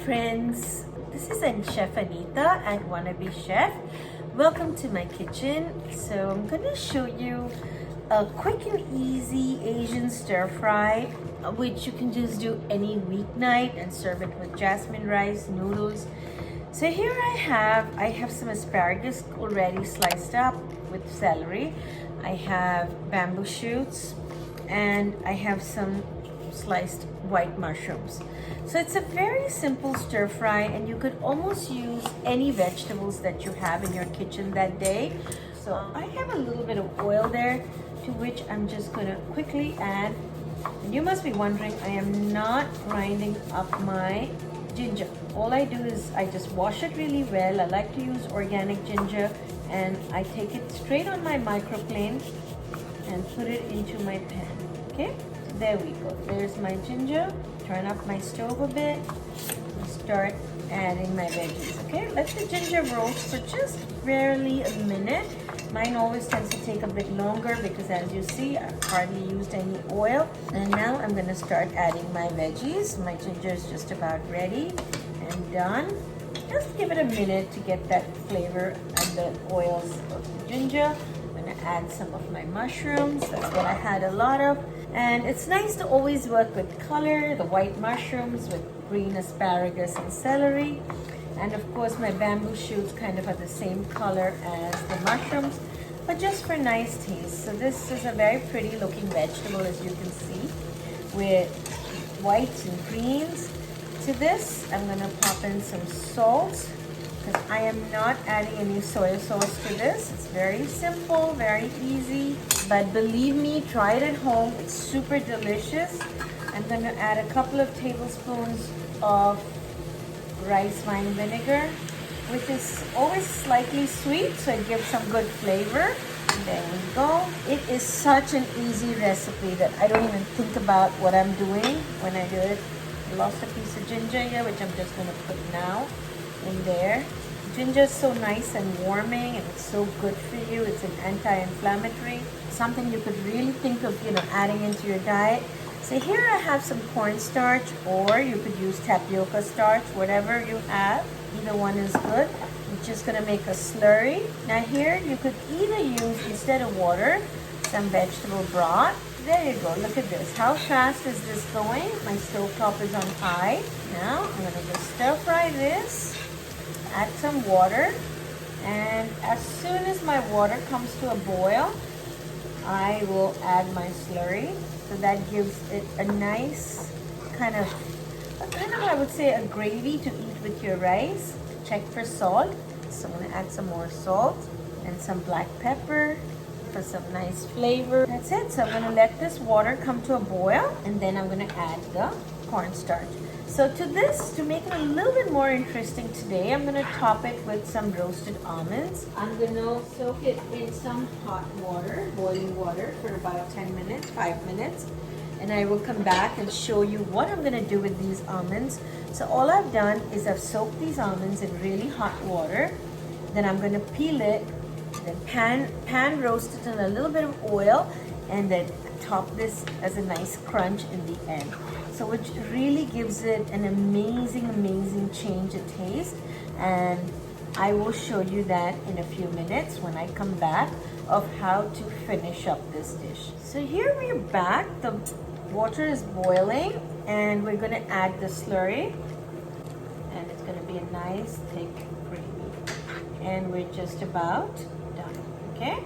friends, this is Chef Anita at WannaBee Chef. Welcome to my kitchen. So I'm going to show you a quick and easy Asian stir fry, which you can just do any weeknight and serve it with jasmine rice, noodles. So here I have some asparagus already sliced up with celery. I have bamboo shoots and I have some sliced white mushrooms. So it's a very simple stir fry, and you could almost use any vegetables that you have in your kitchen that day. So I have a little bit of oil there, to which I'm just going to quickly add. And you must be wondering, I am not grinding up my ginger. All I do is I just wash it really well. I like to use organic ginger, and I take it straight on my microplane and put it into my pan. Okay, there we go. There's my ginger. Turn up my stove a bit and start adding my veggies. Okay, let the ginger roast for just barely a minute. Mine always tends to take a bit longer because, as you see, I've hardly used any oil. And now I'm going to start adding my veggies. My ginger is just about ready and done. Just give it a minute to get that flavor and the oils of the ginger. I'm going to add some of my mushrooms. That's what I had a lot of. And it's nice to always work with color, the white mushrooms with green asparagus and celery. And of course my bamboo shoots kind of are the same color as the mushrooms, but just for nice taste. So this is a very pretty looking vegetable, as you can see, with whites and greens. To this, I'm going to pop in some salt, because I am not adding any soy sauce to this. It's very simple, very easy, but believe me, try it at home. It's super delicious. I'm going to add a couple of tablespoons of rice wine vinegar, which is always slightly sweet, so it gives some good flavor. There we go. It is such an easy recipe that I don't even think about what I'm doing when I do it. I lost a piece of ginger here, which I'm just going to put now in there. Ginger is so nice and warming, and it's so good for you. It's an anti-inflammatory, something you could really think of, adding into your diet. So here I have some cornstarch, or you could use tapioca starch, whatever you have. Either one is good. I'm just going to make a slurry. Now here you could either use, instead of water, some vegetable broth. There you go. Look at this. How fast is this going? My stovetop is on high. Now I'm going to just stir fry this. Add some water. And as soon as my water comes to a boil, I will add my slurry. So that gives it a nice kind of I would say a gravy to eat with your rice. Check for salt. So I'm going to add some more salt and some black pepper for some nice flavor. That's it. So I'm going to let this water come to a boil, and then I'm going to add the cornstarch. So to this, to make it a little bit more interesting today, I'm going to top it with some roasted almonds. I'm going to soak it in some hot water, boiling water, for about 10 minutes, 5 minutes. And I will come back and show you what I'm going to do with these almonds. So all I've done is I've soaked these almonds in really hot water. Then I'm going to peel it, then pan roast it in a little bit of oil, and then top this as a nice crunch in the end. So which really gives it an amazing change of taste. And I will show you that in a few minutes when I come back of how to finish up this dish. So here we're back. The water is boiling, and we're going to add the slurry, and it's going to be a nice thick gravy. And we're just about done. Okay,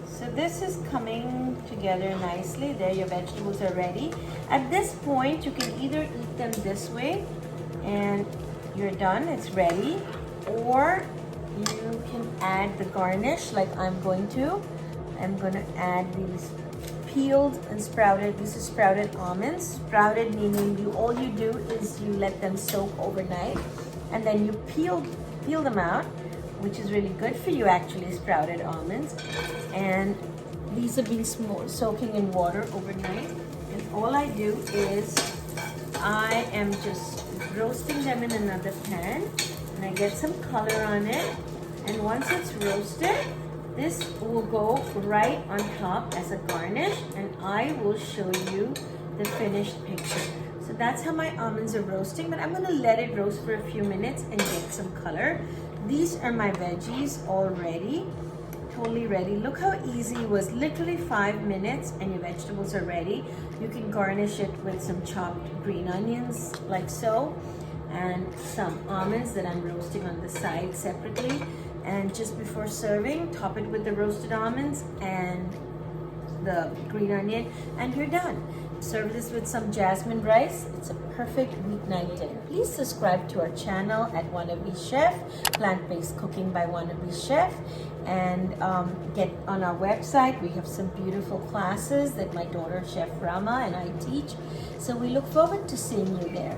so this is coming together nicely. There, your vegetables are ready. At this point, you can either eat them this way and you're done, it's ready, or you can add the garnish like I'm going to. I'm going to add these peeled and sprouted. This is sprouted almonds. Sprouted meaning all you do is you let them soak overnight, and then you peel them out, which is really good for you actually, sprouted almonds. And these have been soaking in water overnight, and all I do is I am just roasting them in another pan, and I get some color on it. And once it's roasted, this will go right on top as a garnish, and I will show you the finished picture. So So that's how my almonds are roasting, but I'm gonna let it roast for a few minutes and get some color. These are my veggies all ready, totally ready. Look how easy it was, literally 5 minutes and your vegetables are ready. You can garnish it with some chopped green onions like so, and some almonds that I'm roasting on the side separately. And just before serving, top it with the roasted almonds and the green onion, and you're done. Serve this with some jasmine rice. It's a perfect weeknight dinner. Please subscribe to our channel at WannaBee Chef, Plant-Based Cooking by WannaBee Chef, and get on our website. We have some beautiful classes that my daughter, Chef Rama, and I teach. So we look forward to seeing you there.